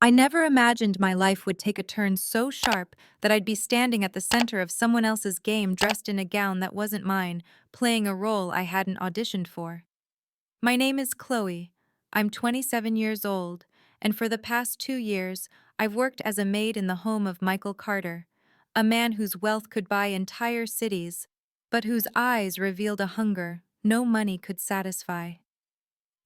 I never imagined my life would take a turn so sharp that I'd be standing at the center of someone else's game dressed in a gown that wasn't mine, playing a role I hadn't auditioned for. My name is Chloe. I'm 27 years old, and for the past 2 years, I've worked as a maid in the home of Michael Carter, a man whose wealth could buy entire cities, but whose eyes revealed a hunger no money could satisfy.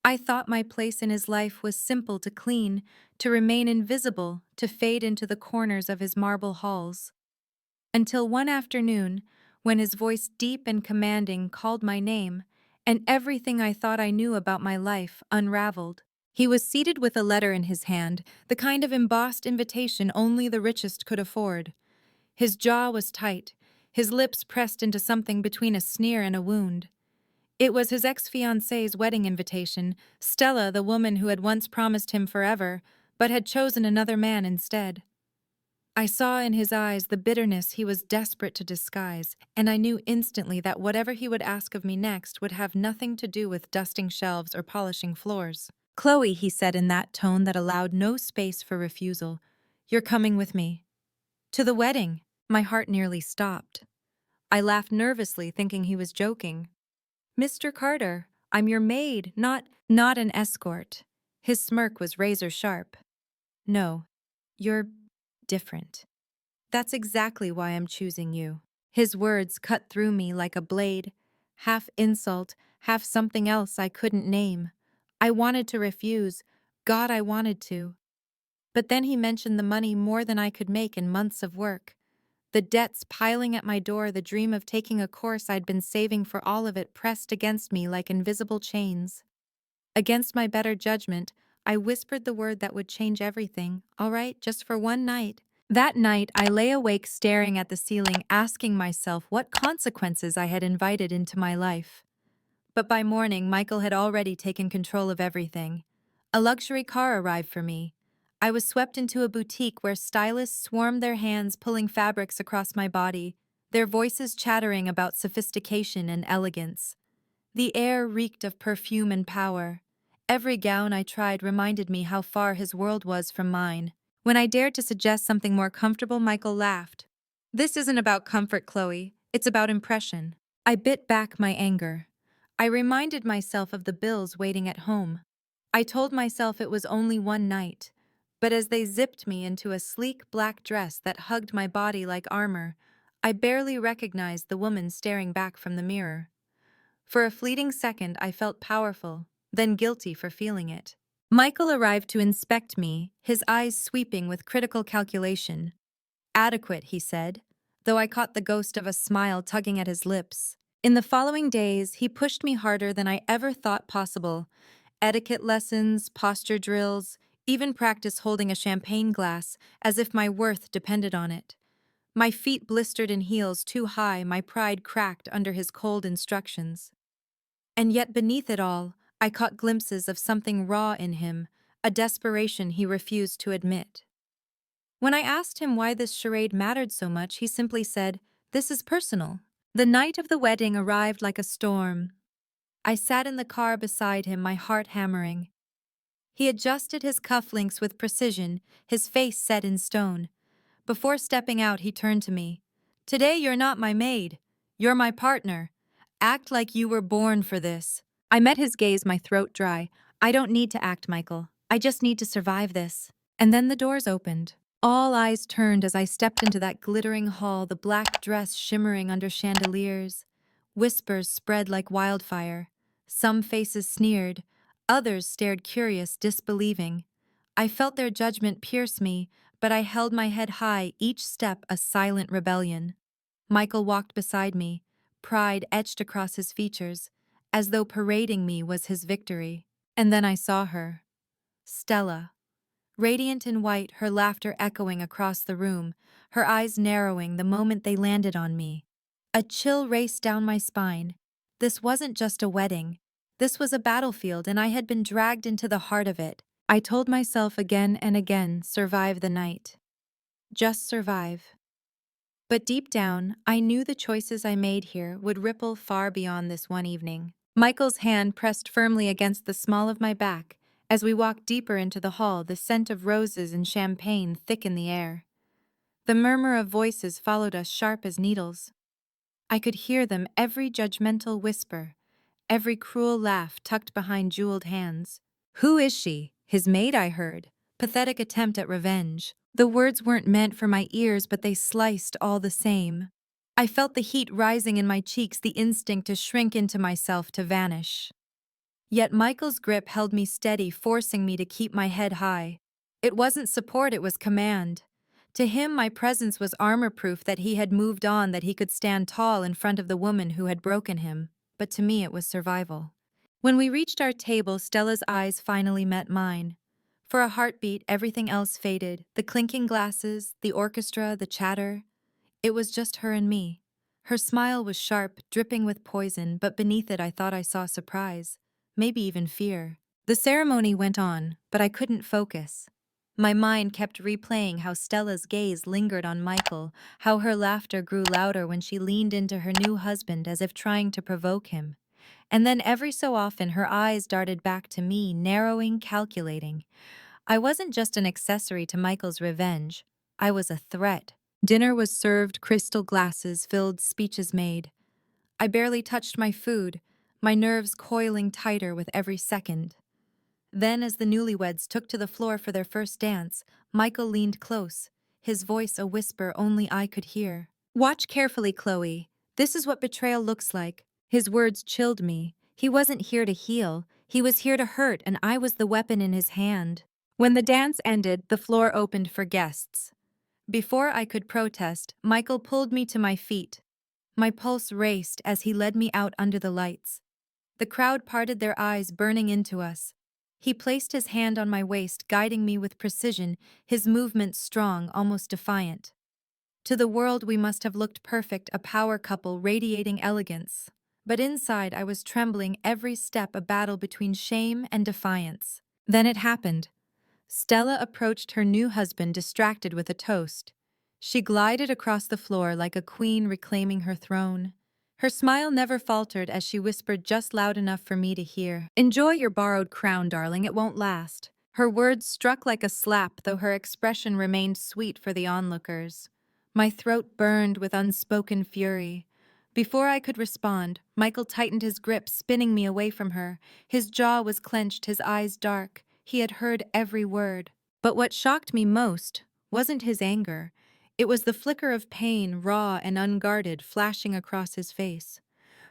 I thought my place in his life was simple to clean, to remain invisible, to fade into the corners of his marble halls. Until one afternoon, when his voice deep and commanding called my name, and everything I thought I knew about my life unraveled. He was seated with a letter in his hand, the kind of embossed invitation only the richest could afford. His jaw was tight, his lips pressed into something between a sneer and a wound. It was his ex-fiancée's wedding invitation, Stella, the woman who had once promised him forever, but had chosen another man instead. I saw in his eyes the bitterness he was desperate to disguise, and I knew instantly that whatever he would ask of me next would have nothing to do with dusting shelves or polishing floors. "Chloe," he said in that tone that allowed no space for refusal, "you're coming with me." "To the wedding." My heart nearly stopped. I laughed nervously, thinking he was joking. "Mr. Carter, I'm your maid, not an escort." His smirk was razor sharp. "No, you're different. That's exactly why I'm choosing you." His words cut through me like a blade, half insult, half something else I couldn't name. I wanted to refuse. God, I wanted to. But then he mentioned the money more than I could make in months of work. The debts piling at my door, the dream of taking a course I'd been saving for all of it pressed against me like invisible chains. Against my better judgment, I whispered the word that would change everything. "All right, just for one night." That night, I lay awake staring at the ceiling, asking myself what consequences I had invited into my life. But by morning, Michael had already taken control of everything. A luxury car arrived for me. I was swept into a boutique where stylists swarmed their hands pulling fabrics across my body, their voices chattering about sophistication and elegance. The air reeked of perfume and power. Every gown I tried reminded me how far his world was from mine. When I dared to suggest something more comfortable, Michael laughed. "This isn't about comfort, Chloe. It's about impression." I bit back my anger. I reminded myself of the bills waiting at home. I told myself it was only one night, but as they zipped me into a sleek black dress that hugged my body like armor, I barely recognized the woman staring back from the mirror. For a fleeting second, I felt powerful, then guilty for feeling it. Michael arrived to inspect me, his eyes sweeping with critical calculation. "Adequate," he said, though I caught the ghost of a smile tugging at his lips. In the following days, he pushed me harder than I ever thought possible. Etiquette lessons, posture drills, even practice holding a champagne glass, as if my worth depended on it. My feet blistered in heels too high, my pride cracked under his cold instructions. And yet beneath it all, I caught glimpses of something raw in him, a desperation he refused to admit. When I asked him why this charade mattered so much, he simply said, "This is personal." The night of the wedding arrived like a storm. I sat in the car beside him, my heart hammering. He adjusted his cufflinks with precision, his face set in stone. Before stepping out, he turned to me. "Today you're not my maid. You're my partner. Act like you were born for this." I met his gaze, my throat dry. "I don't need to act, Michael. I just need to survive this." And then the doors opened. All eyes turned as I stepped into that glittering hall, the black dress shimmering under chandeliers. Whispers spread like wildfire. Some faces sneered. Others stared curious, disbelieving. I felt their judgment pierce me, but I held my head high, each step a silent rebellion. Michael walked beside me, pride etched across his features, as though parading me was his victory. And then I saw her. Stella. Radiant in white, her laughter echoing across the room, her eyes narrowing the moment they landed on me. A chill raced down my spine. This wasn't just a wedding. This was a battlefield, and I had been dragged into the heart of it. I told myself again and again, survive the night. Just survive. But deep down, I knew the choices I made here would ripple far beyond this one evening. Michael's hand pressed firmly against the small of my back, As we walked deeper into the hall, the scent of roses and champagne thick in the air. The murmur of voices followed us sharp as needles. I could hear them, every judgmental whisper, every cruel laugh tucked behind jeweled hands. "Who is she? His maid," I heard. Pathetic attempt at revenge. The words weren't meant for my ears, but they sliced all the same. I felt the heat rising in my cheeks, the instinct to shrink into myself, to vanish. Yet Michael's grip held me steady, forcing me to keep my head high. It wasn't support, it was command. To him, my presence was armor proof that he had moved on, that he could stand tall in front of the woman who had broken him. But to me, it was survival. When we reached our table, Stella's eyes finally met mine. For a heartbeat, everything else faded. The clinking glasses, the orchestra, the chatter. It was just her and me. Her smile was sharp, dripping with poison, but beneath it I thought I saw surprise. Maybe even fear. The ceremony went on, but I couldn't focus. My mind kept replaying how Stella's gaze lingered on Michael, how her laughter grew louder when she leaned into her new husband as if trying to provoke him. And then every so often her eyes darted back to me, narrowing, calculating. I wasn't just an accessory to Michael's revenge. I was a threat. Dinner was served, crystal glasses filled, speeches made. I barely touched my food, my nerves coiling tighter with every second. Then, as the newlyweds took to the floor for their first dance, Michael leaned close, his voice a whisper only I could hear. "Watch carefully, Chloe. This is what betrayal looks like." His words chilled me. He wasn't here to heal, he was here to hurt, and I was the weapon in his hand. When the dance ended, the floor opened for guests. Before I could protest, Michael pulled me to my feet. My pulse raced as he led me out under the lights. The crowd parted, their eyes burning into us. He placed his hand on my waist, guiding me with precision, his movements strong, almost defiant. To the world we must have looked perfect, a power couple radiating elegance. But inside I was trembling, every step a battle between shame and defiance. Then it happened. Stella approached her new husband, distracted with a toast. She glided across the floor like a queen reclaiming her throne. Her smile never faltered as she whispered just loud enough for me to hear, "Enjoy your borrowed crown, darling, it won't last." Her words struck like a slap, though her expression remained sweet for the onlookers. My throat burned with unspoken fury. Before I could respond, Michael tightened his grip, spinning me away from her. His jaw was clenched, his eyes dark. He had heard every word. But what shocked me most wasn't his anger. It was the flicker of pain, raw and unguarded, flashing across his face.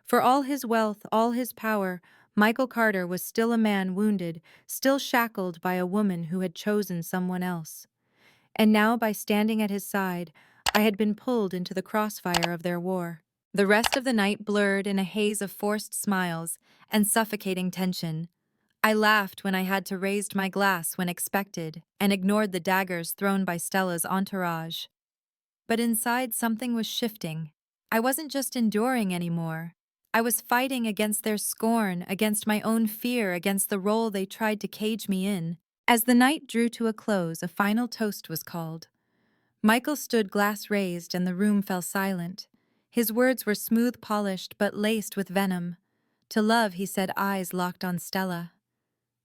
For all his wealth, all his power, Michael Carter was still a man wounded, still shackled by a woman who had chosen someone else. And now, by standing at his side, I had been pulled into the crossfire of their war. The rest of the night blurred in a haze of forced smiles and suffocating tension. I laughed when I had to raise my glass when expected, and ignored the daggers thrown by Stella's entourage. But inside, something was shifting. I wasn't just enduring anymore. I was fighting against their scorn, against my own fear, against the role they tried to cage me in. As the night drew to a close, a final toast was called. Michael stood, glass raised, and the room fell silent. His words were smooth, polished, but laced with venom. "To love," he said, eyes locked on Stella.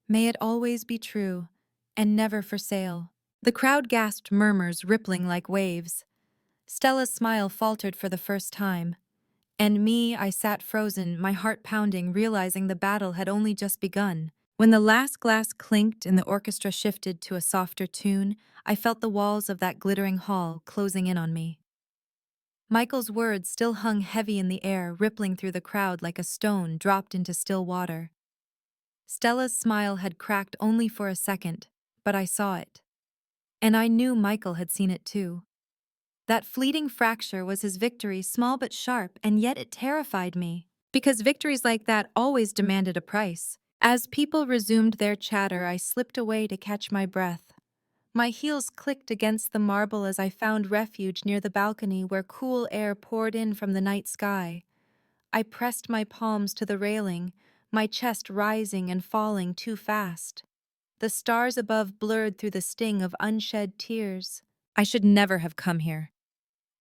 "May it always be true, and never for sale." The crowd gasped, murmurs rippling like waves. Stella's smile faltered for the first time. And me, I sat frozen, my heart pounding, realizing the battle had only just begun. When the last glass clinked and the orchestra shifted to a softer tune, I felt the walls of that glittering hall closing in on me. Michael's words still hung heavy in the air, rippling through the crowd like a stone dropped into still water. Stella's smile had cracked only for a second, but I saw it. And I knew Michael had seen it too. That fleeting fracture was his victory, small but sharp, and yet it terrified me. Because victories like that always demanded a price. As people resumed their chatter, I slipped away to catch my breath. My heels clicked against the marble as I found refuge near the balcony where cool air poured in from the night sky. I pressed my palms to the railing, my chest rising and falling too fast. The stars above blurred through the sting of unshed tears. I should never have come here.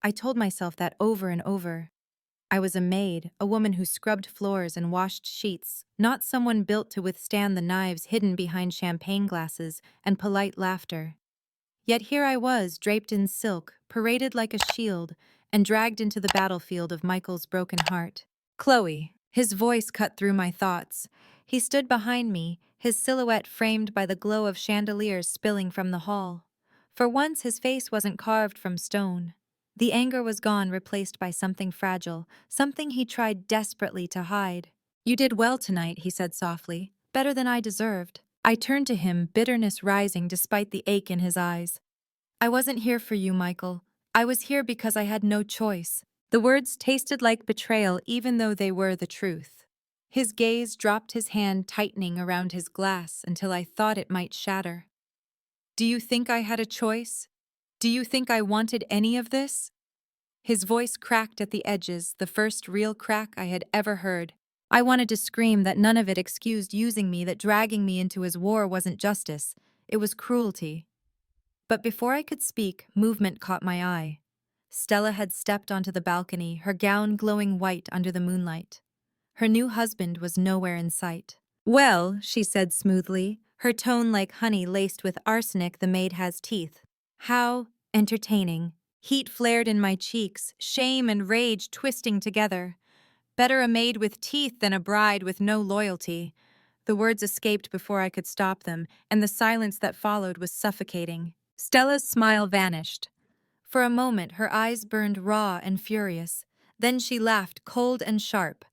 I told myself that over and over. I was a maid, a woman who scrubbed floors and washed sheets, not someone built to withstand the knives hidden behind champagne glasses and polite laughter. Yet here I was, draped in silk, paraded like a shield, and dragged into the battlefield of Michael's broken heart. Chloe. His voice cut through my thoughts. He stood behind me, his silhouette framed by the glow of chandeliers spilling from the hall. For once, his face wasn't carved from stone. The anger was gone, replaced by something fragile, something he tried desperately to hide. "You did well tonight," he said softly. "Better than I deserved." I turned to him, bitterness rising despite the ache in his eyes. "I wasn't here for you, Michael. I was here because I had no choice." The words tasted like betrayal even though they were the truth. His gaze dropped, his hand tightening around his glass until I thought it might shatter. "Do you think I had a choice? Do you think I wanted any of this?" His voice cracked at the edges, the first real crack I had ever heard. I wanted to scream that none of it excused using me, that dragging me into his war wasn't justice, it was cruelty. But before I could speak, movement caught my eye. Stella had stepped onto the balcony, her gown glowing white under the moonlight. Her new husband was nowhere in sight. "Well," she said smoothly, her tone like honey laced with arsenic the maid has teeth. "How entertaining." Heat flared in my cheeks, shame and rage twisting together. Better a maid with teeth than a bride with no loyalty. The words escaped before I could stop them, and the silence that followed was suffocating. Stella's smile vanished. For a moment, her eyes burned raw and furious. Then she laughed, cold and sharp.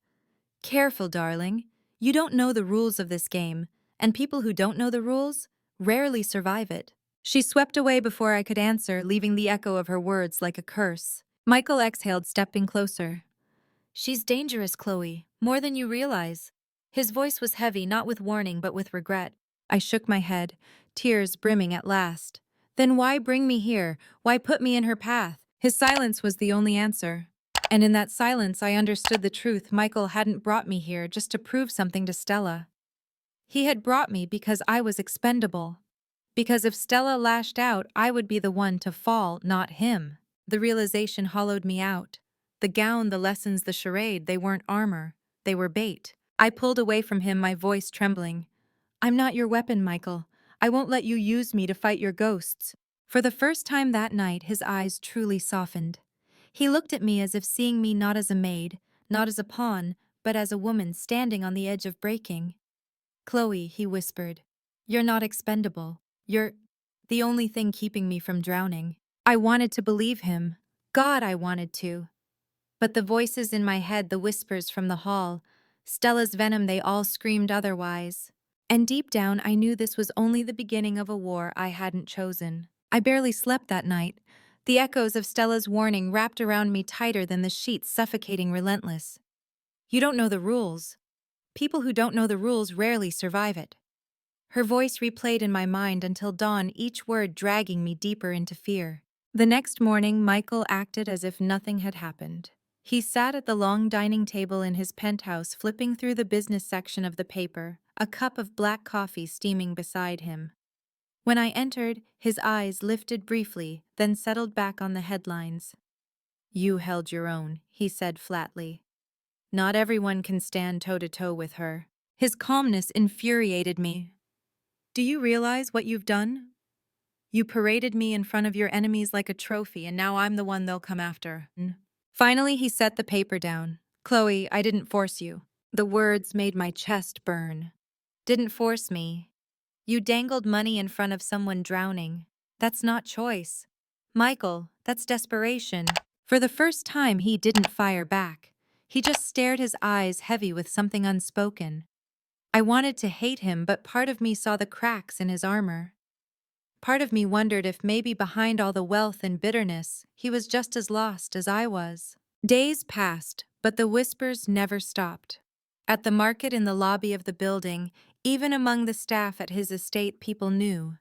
"Careful, darling. You don't know the rules of this game, and people who don't know the rules rarely survive it." She swept away before I could answer, leaving the echo of her words like a curse. Michael exhaled, stepping closer. "She's dangerous, Chloe, more than you realize." His voice was heavy, not with warning but with regret. I shook my head, tears brimming at last. "Then why bring me here? Why put me in her path?" His silence was the only answer. And in that silence I understood the truth. Michael hadn't brought me here just to prove something to Stella. He had brought me because I was expendable. Because if Stella lashed out, I would be the one to fall, not him. The realization hollowed me out. The gown, the lessons, the charade, they weren't armor. They were bait. I pulled away from him, my voice trembling. "I'm not your weapon, Michael. I won't let you use me to fight your ghosts." For the first time that night, his eyes truly softened. He looked at me as if seeing me not as a maid, not as a pawn, but as a woman standing on the edge of breaking. "Chloe," he whispered, "you're not expendable. You're the only thing keeping me from drowning." I wanted to believe him. God, I wanted to. But the voices in my head, the whispers from the hall, Stella's venom, they all screamed otherwise. And deep down, I knew this was only the beginning of a war I hadn't chosen. I barely slept that night. The echoes of Stella's warning wrapped around me tighter than the sheets, suffocating, relentless. "You don't know the rules. People who don't know the rules rarely survive it." Her voice replayed in my mind until dawn, each word dragging me deeper into fear. The next morning, Michael acted as if nothing had happened. He sat at the long dining table in his penthouse, flipping through the business section of the paper, a cup of black coffee steaming beside him. When I entered, his eyes lifted briefly, then settled back on the headlines. "You held your own," he said flatly. "Not everyone can stand toe-to-toe with her." His calmness infuriated me. "Do you realize what you've done? You paraded me in front of your enemies like a trophy, and now I'm the one they'll come after." Finally, he set the paper down. "Chloe, I didn't force you." The words made my chest burn. "Didn't force me. You dangled money in front of someone drowning. That's not choice. Michael, that's desperation." For the first time, he didn't fire back. He just stared, his eyes heavy with something unspoken. I wanted to hate him, but part of me saw the cracks in his armor. Part of me wondered if maybe behind all the wealth and bitterness, he was just as lost as I was. Days passed, but the whispers never stopped. At the market, in the lobby of the building, even among the staff at his estate, people knew.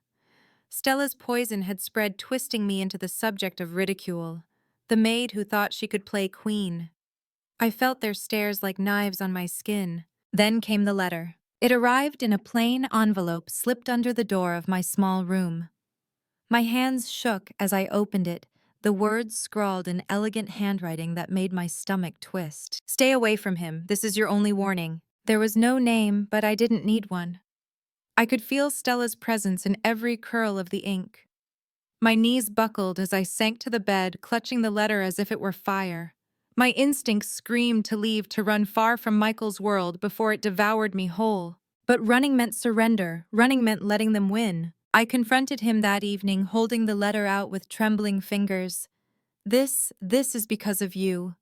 Stella's poison had spread, twisting me into the subject of ridicule. The maid who thought she could play queen. I felt their stares like knives on my skin. Then came the letter. It arrived in a plain envelope slipped under the door of my small room. My hands shook as I opened it, the words scrawled in elegant handwriting that made my stomach twist. "Stay away from him. This is your only warning." There was no name, but I didn't need one. I could feel Stella's presence in every curl of the ink. My knees buckled as I sank to the bed, clutching the letter as if it were fire. My instincts screamed to leave, to run far from Michael's world before it devoured me whole. But running meant surrender. Running meant letting them win. I confronted him that evening, holding the letter out with trembling fingers. This is because of you.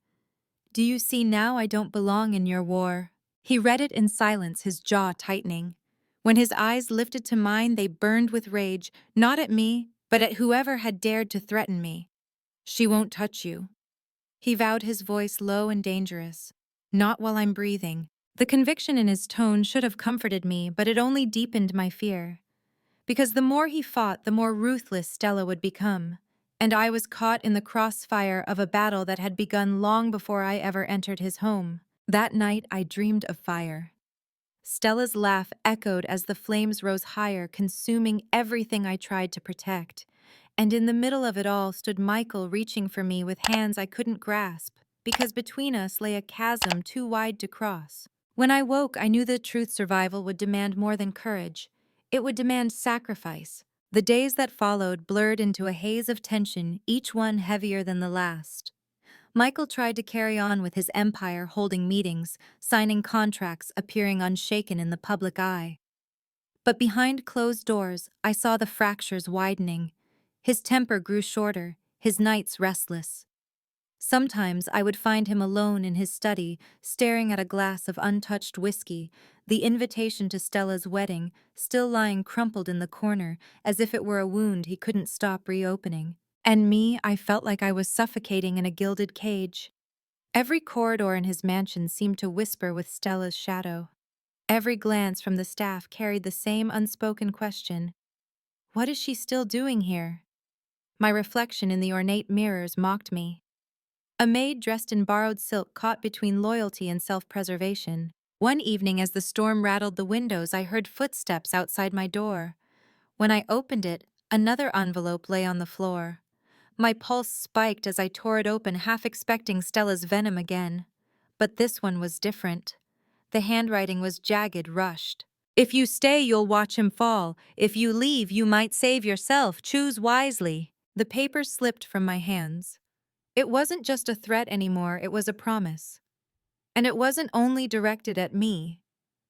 Do you see now I don't belong in your war?" He read it in silence, his jaw tightening. When his eyes lifted to mine, they burned with rage, not at me, but at whoever had dared to threaten me. "She won't touch you." He vowed, his voice low and dangerous. "Not while I'm breathing." The conviction in his tone should have comforted me, but it only deepened my fear. Because the more he fought, the more ruthless Stella would become. And I was caught in the crossfire of a battle that had begun long before I ever entered his home. That night I dreamed of fire. Stella's laugh echoed as the flames rose higher, consuming everything I tried to protect. And in the middle of it all stood Michael, reaching for me with hands I couldn't grasp, because between us lay a chasm too wide to cross. When I woke, I knew the truth survival would demand more than courage. It would demand sacrifice. The days that followed blurred into a haze of tension, each one heavier than the last. Michael tried to carry on with his empire, holding meetings, signing contracts, appearing unshaken in the public eye. But behind closed doors, I saw the fractures widening. His temper grew shorter, his nights restless. Sometimes I would find him alone in his study, staring at a glass of untouched whiskey, the invitation to Stella's wedding still lying crumpled in the corner, as if it were a wound he couldn't stop reopening. And me, I felt like I was suffocating in a gilded cage. Every corridor in his mansion seemed to whisper with Stella's shadow. Every glance from the staff carried the same unspoken question. What is she still doing here? My reflection in the ornate mirrors mocked me. A maid dressed in borrowed silk caught between loyalty and self-preservation. One evening, as the storm rattled the windows, I heard footsteps outside my door. When I opened it, another envelope lay on the floor. My pulse spiked as I tore it open, half expecting Stella's venom again. But this one was different. The handwriting was jagged, rushed. "If you stay, you'll watch him fall. If you leave, you might save yourself. Choose wisely." The paper slipped from my hands. It wasn't just a threat anymore, it was a promise. And it wasn't only directed at me.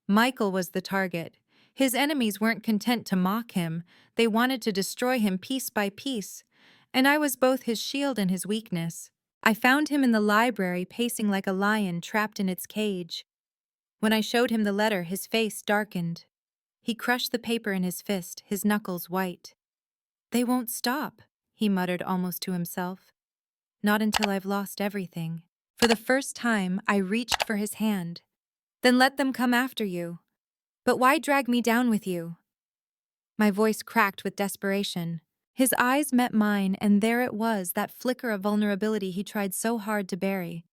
Michael was the target. His enemies weren't content to mock him, they wanted to destroy him piece by piece. And I was both his shield and his weakness. I found him in the library, pacing like a lion trapped in its cage. When I showed him the letter, his face darkened. He crushed the paper in his fist, his knuckles white. "They won't stop," he muttered almost to himself. "Not until I've lost everything." For the first time, I reached for his hand. "Then let them come after you. But why drag me down with you?" My voice cracked with desperation. His eyes met mine, and there it was, that flicker of vulnerability he tried so hard to bury.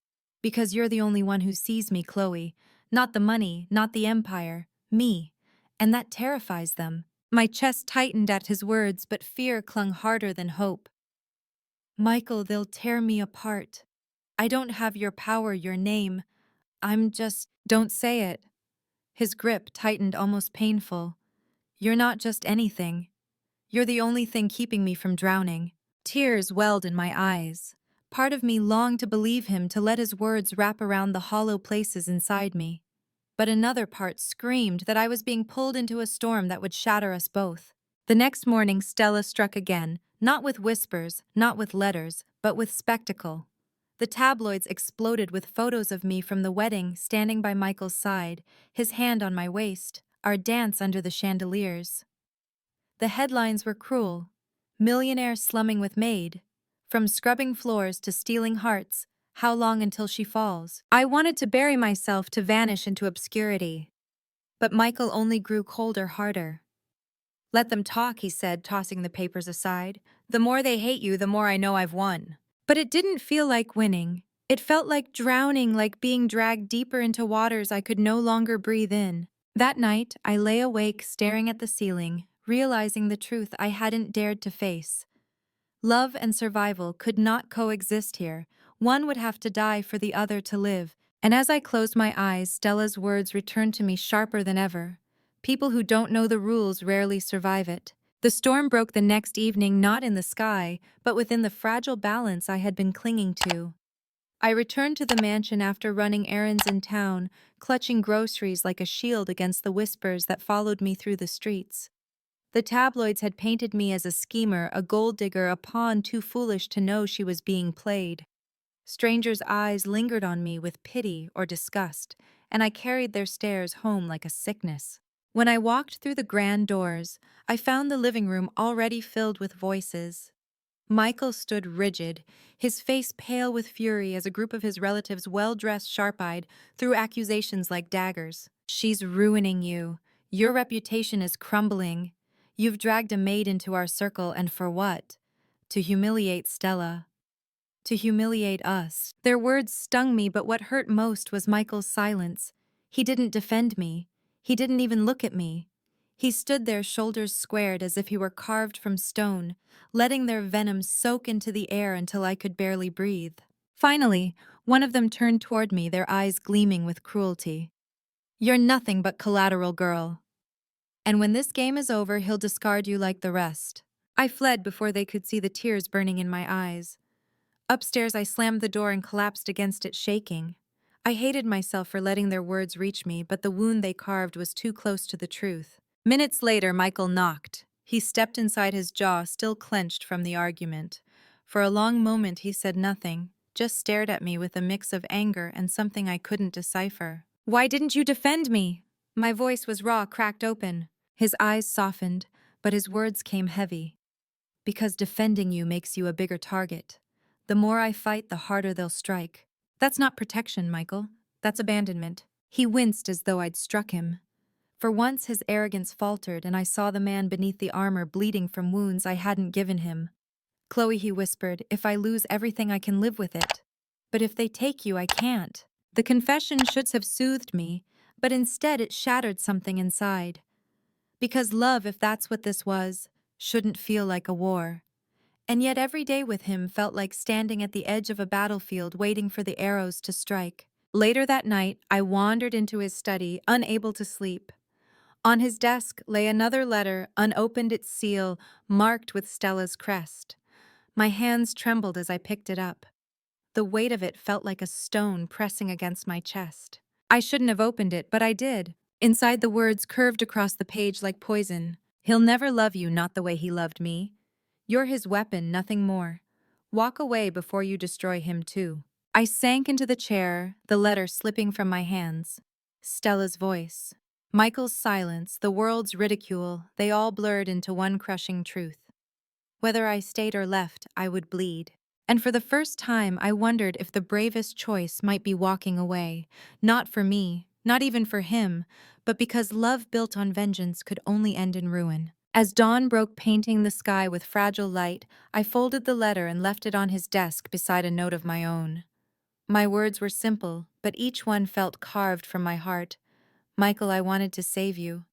"Because you're the only one who sees me, Chloe. Not the money, not the empire. Me. And that terrifies them." My chest tightened at his words, but fear clung harder than hope. "Michael, they'll tear me apart. I don't have your power, your name. I'm just—" "Don't say it." His grip tightened, almost painful. "You're not just anything. You're the only thing keeping me from drowning." Tears welled in my eyes. Part of me longed to believe him, to let his words wrap around the hollow places inside me. But another part screamed that I was being pulled into a storm that would shatter us both. The next morning, Stella struck again, not with whispers, not with letters, but with spectacle. The tabloids exploded with photos of me from the wedding, standing by Michael's side, his hand on my waist, our dance under the chandeliers. The headlines were cruel. "Millionaire slumming with Maid. From scrubbing floors to stealing hearts, how long until she falls?" I wanted to bury myself, to vanish into obscurity. But Michael only grew colder, harder. "Let them talk," he said, tossing the papers aside. "The more they hate you, the more I know I've won." But it didn't feel like winning. It felt like drowning, like being dragged deeper into waters I could no longer breathe in. That night, I lay awake, staring at the ceiling, realizing the truth I hadn't dared to face. Love and survival could not coexist here. One would have to die for the other to live. And as I closed my eyes, Stella's words returned to me sharper than ever. People who don't know the rules rarely survive it. The storm broke the next evening not in the sky, but within the fragile balance I had been clinging to. I returned to the mansion after running errands in town, clutching groceries like a shield against the whispers that followed me through the streets. The tabloids had painted me as a schemer, a gold digger, a pawn too foolish to know she was being played. Strangers' eyes lingered on me with pity or disgust, and I carried their stares home like a sickness. When I walked through the grand doors, I found the living room already filled with voices. Michael stood rigid, his face pale with fury as a group of his relatives, well-dressed, sharp-eyed, threw accusations like daggers. "She's ruining you. Your reputation is crumbling. You've dragged a maid into our circle, and for what? To humiliate Stella. To humiliate us." Their words stung me, but what hurt most was Michael's silence. He didn't defend me. He didn't even look at me. He stood there, shoulders squared as if he were carved from stone, letting their venom soak into the air until I could barely breathe. Finally, one of them turned toward me, their eyes gleaming with cruelty. "You're nothing but collateral, girl. And when this game is over, he'll discard you like the rest." I fled before they could see the tears burning in my eyes. Upstairs, I slammed the door and collapsed against it, shaking. I hated myself for letting their words reach me, but the wound they carved was too close to the truth. Minutes later, Michael knocked. He stepped inside, his jaw still clenched from the argument. For a long moment, he said nothing, just stared at me with a mix of anger and something I couldn't decipher. "Why didn't you defend me?" My voice was raw, cracked open. His eyes softened, but his words came heavy. "Because defending you makes you a bigger target. The more I fight, the harder they'll strike." "That's not protection, Michael. That's abandonment." He winced as though I'd struck him. For once, his arrogance faltered, and I saw the man beneath the armor bleeding from wounds I hadn't given him. "Chloe," he whispered, "if I lose everything, I can live with it. But if they take you, I can't." The confession should have soothed me, but instead it shattered something inside. Because love, if that's what this was, shouldn't feel like a war. And yet every day with him felt like standing at the edge of a battlefield waiting for the arrows to strike. Later that night, I wandered into his study, unable to sleep. On his desk lay another letter, unopened, its seal marked with Stella's crest. My hands trembled as I picked it up. The weight of it felt like a stone pressing against my chest. I shouldn't have opened it, but I did. Inside, the words curved across the page like poison. "He'll never love you, not the way he loved me. You're his weapon, nothing more. Walk away before you destroy him too." I sank into the chair, the letter slipping from my hands. Stella's voice, Michael's silence, the world's ridicule, they all blurred into one crushing truth. Whether I stayed or left, I would bleed. And for the first time, I wondered if the bravest choice might be walking away, not for me, not even for him, but because love built on vengeance could only end in ruin. As dawn broke, painting the sky with fragile light, I folded the letter and left it on his desk beside a note of my own. My words were simple, but each one felt carved from my heart. "Michael, I wanted to save you,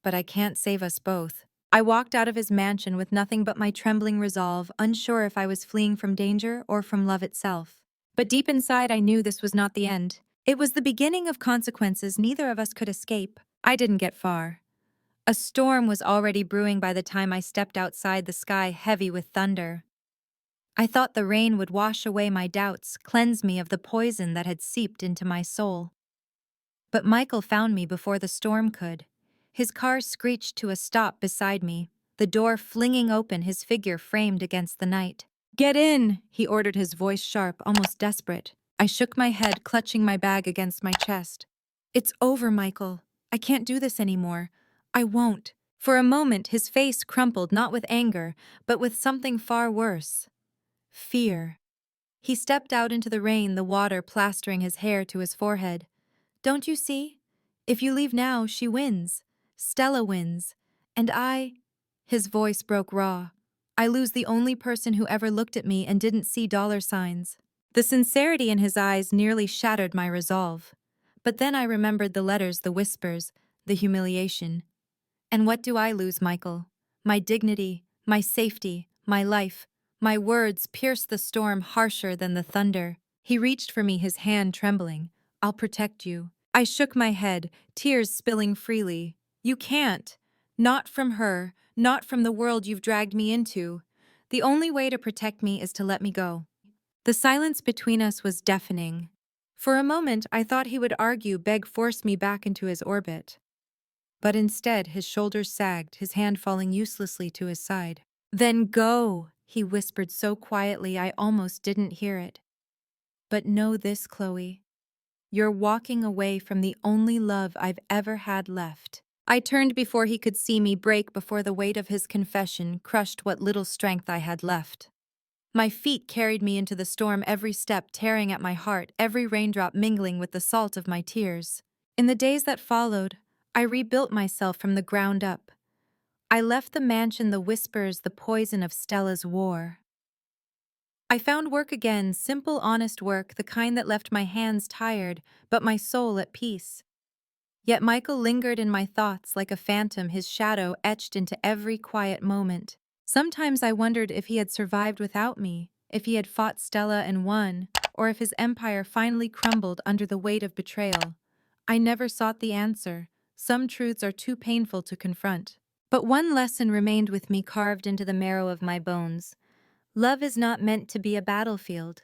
but I can't save us both." I walked out of his mansion with nothing but my trembling resolve, unsure if I was fleeing from danger or from love itself. But deep inside, I knew this was not the end. It was the beginning of consequences neither of us could escape. I didn't get far. A storm was already brewing by the time I stepped outside, the sky heavy with thunder. I thought the rain would wash away my doubts, cleanse me of the poison that had seeped into my soul. But Michael found me before the storm could. His car screeched to a stop beside me, the door flinging open, his figure framed against the night. "Get in," he ordered, his voice sharp, almost desperate. I shook my head, clutching my bag against my chest. "It's over, Michael. I can't do this anymore. I won't." For a moment, his face crumpled, not with anger, but with something far worse. Fear. He stepped out into the rain, the water plastering his hair to his forehead. "Don't you see? If you leave now, she wins. Stella wins. And I—" His voice broke raw. "I lose the only person who ever looked at me and didn't see dollar signs." The sincerity in his eyes nearly shattered my resolve. But then I remembered the letters, the whispers, the humiliation. "And what do I lose, Michael? My dignity, my safety, my life, My words pierced the storm harsher than the thunder. He reached for me, his hand trembling. "I'll protect you." I shook my head, tears spilling freely. "You can't. Not from her, not from the world you've dragged me into. The only way to protect me is to let me go." The silence between us was deafening. For a moment, I thought he would argue, beg, force me back into his orbit. But instead, his shoulders sagged, his hand falling uselessly to his side. "Then go," he whispered so quietly I almost didn't hear it. "But know this, Chloe. You're walking away from the only love I've ever had left." I turned before he could see me break, before the weight of his confession crushed what little strength I had left. My feet carried me into the storm, every step tearing at my heart, every raindrop mingling with the salt of my tears. In the days that followed, I rebuilt myself from the ground up. I left the mansion, the whispers, the poison of Stella's war. I found work again, simple, honest work, the kind that left my hands tired, but my soul at peace. Yet Michael lingered in my thoughts like a phantom, his shadow etched into every quiet moment. Sometimes I wondered if he had survived without me, if he had fought Stella and won, or if his empire finally crumbled under the weight of betrayal. I never sought the answer. Some truths are too painful to confront. But one lesson remained with me, carved into the marrow of my bones. Love is not meant to be a battlefield.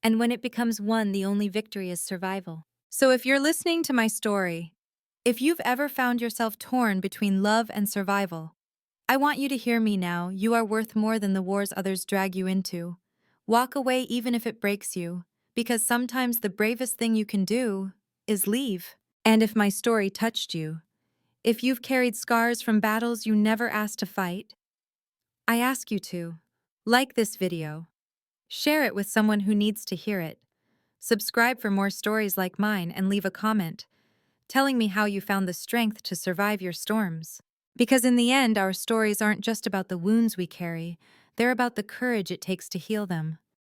And when it becomes one, the only victory is survival. So if you're listening to my story, if you've ever found yourself torn between love and survival, I want you to hear me now. You are worth more than the wars others drag you into. Walk away even if it breaks you, because sometimes the bravest thing you can do is leave. And if my story touched you, if you've carried scars from battles you never asked to fight, I ask you to like this video, share it with someone who needs to hear it, subscribe for more stories like mine, and leave a comment telling me how you found the strength to survive your storms. Because in the end, our stories aren't just about the wounds we carry, they're about the courage it takes to heal them.